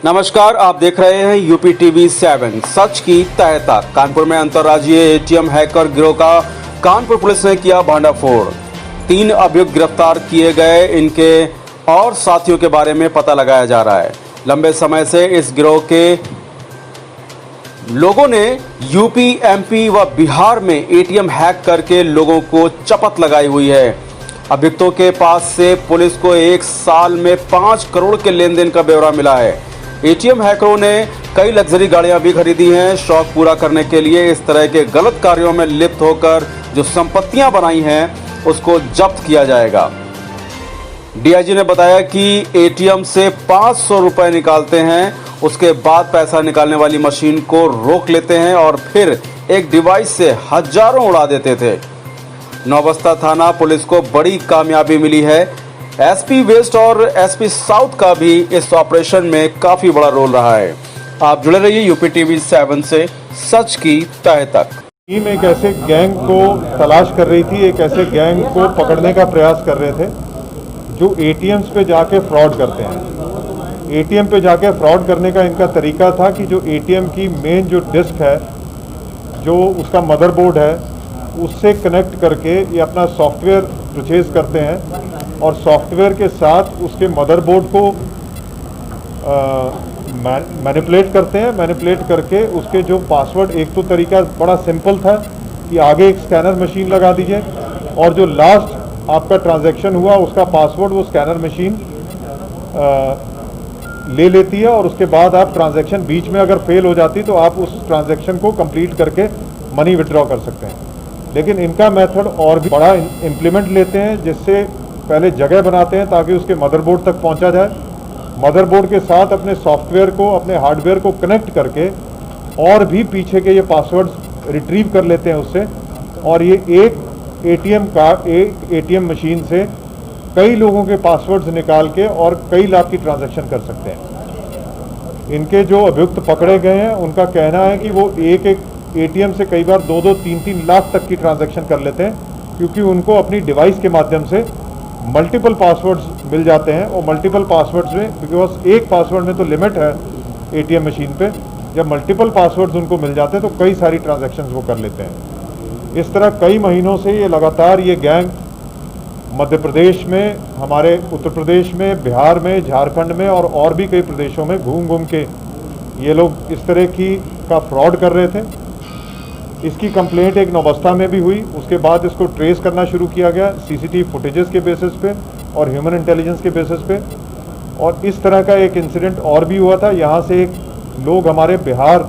नमस्कार, आप देख रहे हैं यूपी टीवी 7 सच की तह तक। कानपुर में अंतर्राज्यीय एटीएम हैकर गिरोह का कानपुर पुलिस ने किया भांडाफोड़। 3 अभियुक्त गिरफ्तार किए गए। इनके और साथियों के बारे में पता लगाया जा रहा है। लंबे समय से इस गिरोह के लोगों ने यूपी, एमपी व बिहार में एटीएम हैक करके लोगों को चपत लगाई हुई है। अभियुक्तों के पास से पुलिस को 1 साल में 5 करोड़ के लेन देन का ब्यौरा मिला है। एटीएम हैकरों ने कई लग्जरी गाड़ियां भी खरीदी हैं। शौक पूरा करने के लिए इस तरह के गलत कार्यों में लिप्त होकर जो संपत्तियां बनाई हैं उसको जब्त किया जाएगा। डीआईजी ने बताया कि एटीएम से 500 रुपए निकालते हैं, उसके बाद पैसा निकालने वाली मशीन को रोक लेते हैं और फिर एक डिवाइस से हजारों उड़ा देते थे। नौबस्ता थाना पुलिस को बड़ी कामयाबी मिली है। एसपी वेस्ट और एसपी साउथ का भी इस ऑपरेशन में काफी बड़ा रोल रहा है। आप जुड़े रहिए यूपी टीवी 7 से सच की तह तक। टीम एक ऐसे गैंग को तलाश कर रही थी, एक ऐसे गैंग को पकड़ने का प्रयास कर रहे थे जो एटीएम्स पे जाके फ्रॉड करते हैं। एटीएम पे जाके फ्रॉड करने का इनका तरीका था कि जो एटीएम की मेन जो डिस्क है, जो उसका मदरबोर्ड है, उससे कनेक्ट करके ये अपना सॉफ्टवेयर परचेज करते हैं और सॉफ्टवेयर के साथ उसके मदरबोर्ड को मैनिपुलेट करते हैं। मैनिपुलेट करके उसके जो पासवर्ड, एक तो तरीका बड़ा सिंपल था कि आगे एक स्कैनर मशीन लगा दीजिए और जो लास्ट आपका ट्रांजैक्शन हुआ उसका पासवर्ड वो स्कैनर मशीन ले लेती है और उसके बाद आप ट्रांजैक्शन बीच में अगर फेल हो जाती तो आप उस ट्रांजैक्शन को कंप्लीट करके मनी विड्रॉ कर सकते हैं। लेकिन इनका मेथड और भी बड़ा इम्प्लीमेंट लेते हैं, जिससे पहले जगह बनाते हैं ताकि उसके मदरबोर्ड तक पहुंचा जाए। मदरबोर्ड के साथ अपने सॉफ्टवेयर को, अपने हार्डवेयर को कनेक्ट करके और भी पीछे के ये पासवर्ड्स रिट्रीव कर लेते हैं उससे, और ये एक एटीएम मशीन से कई लोगों के पासवर्ड्स निकाल के और कई लाख की ट्रांजैक्शन कर सकते हैं। इनके जो अभियुक्त पकड़े गए हैं उनका कहना है कि वो एक एटीएम से कई बार 2-2, 3-3 लाख तक की ट्रांजैक्शन कर लेते हैं, क्योंकि उनको अपनी डिवाइस के माध्यम से मल्टीपल पासवर्ड्स मिल जाते हैं। और मल्टीपल पासवर्ड्स में, बिकॉज एक पासवर्ड में तो लिमिट है एटीएम मशीन पे, जब मल्टीपल पासवर्ड्स उनको मिल जाते हैं तो कई सारी ट्रांजैक्शंस वो कर लेते हैं। इस तरह कई महीनों से ये लगातार ये गैंग मध्य प्रदेश में, हमारे उत्तर प्रदेश में, बिहार में, झारखंड में और भी कई प्रदेशों में घूम घूम के ये लोग इस तरह का फ्रॉड कर रहे थे। इसकी कंप्लेंट एक नौबस्ता में भी हुई। उसके बाद इसको ट्रेस करना शुरू किया गया सीसीटीवी फुटेजेस के बेसिस पे और ह्यूमन इंटेलिजेंस के बेसिस पे। और इस तरह का एक इंसिडेंट और भी हुआ था। यहाँ से एक लोग हमारे बिहार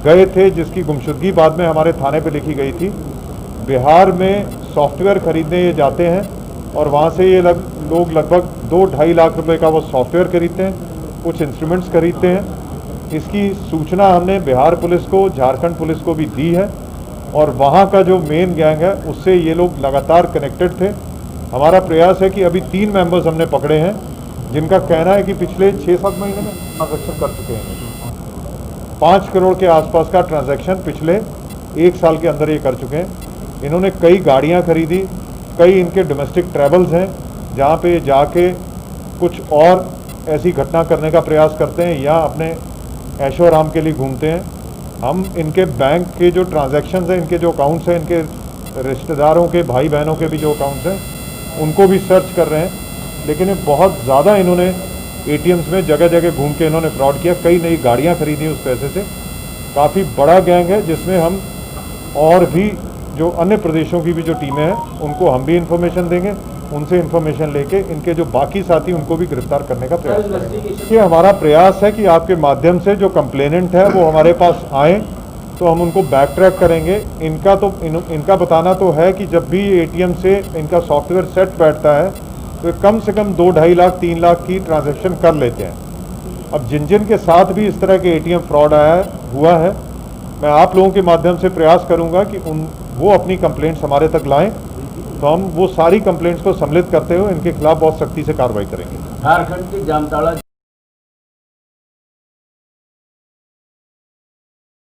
गए थे, जिसकी गुमशुदगी बाद में हमारे थाने पे लिखी गई थी। बिहार में सॉफ्टवेयर खरीदने ये जाते हैं और वहाँ से ये लोग लगभग 2-2.5 लाख रुपए का वो सॉफ्टवेयर खरीदते हैं, कुछ इंस्ट्रूमेंट्स खरीदते हैं। इसकी सूचना हमने बिहार पुलिस को, झारखंड पुलिस को भी दी है और वहाँ का जो मेन गैंग है उससे ये लोग लगातार कनेक्टेड थे। हमारा प्रयास है कि अभी 3 मेंबर्स हमने पकड़े हैं, जिनका कहना है कि पिछले 6-7 महीने में ट्रांजैक्शन कर चुके हैं। 5 करोड़ के आसपास का ट्रांजैक्शन पिछले 1 साल के अंदर ये कर चुके हैं। इन्होंने कई गाड़ियाँ खरीदी, कई इनके डोमेस्टिक ट्रैवल्स हैं जहाँ पे जाके कुछ और ऐसी घटना करने का प्रयास करते हैं या अपने ऐशो आराम के लिए घूमते हैं। हम इनके बैंक के जो ट्रांजैक्शंस हैं, इनके जो अकाउंट्स हैं, इनके रिश्तेदारों के, भाई बहनों के भी जो अकाउंट्स हैं, उनको भी सर्च कर रहे हैं। लेकिन ये बहुत ज़्यादा इन्होंने एटीएम्स में जगह जगह घूम के इन्होंने फ्रॉड किया। कई नई गाड़ियाँ खरीदी उस पैसे से। काफ़ी बड़ा गैंग है, जिसमें हम और भी जो अन्य प्रदेशों की भी जो टीमें हैं उनको हम भी इंफॉर्मेशन देंगे, उनसे इंफॉर्मेशन लेके इनके जो बाकी साथी उनको भी गिरफ्तार करने का प्रयास करेंगे। ये हमारा प्रयास है कि आपके माध्यम से जो कंप्लेनेंट है वो हमारे पास आए तो हम उनको बैक ट्रैक करेंगे। इनका बताना तो है कि जब भी एटीएम से इनका सॉफ्टवेयर सेट बैठता है तो कम से कम 2-2.5 लाख 3 लाख की ट्रांजैक्शन कर लेते हैं। अब जिन के साथ भी इस तरह के एटीएम फ्रॉड हुआ है, मैं आप लोगों के माध्यम से प्रयास करूँगा कि वो अपनी कंप्लेंट्स हमारे तक लाएँ, तो हम वो सारी कंप्लेंट्स को सम्मिलित करते हुए इनके खिलाफ बहुत सख्ती से कार्रवाई करेंगे। झारखंड के जामताड़ा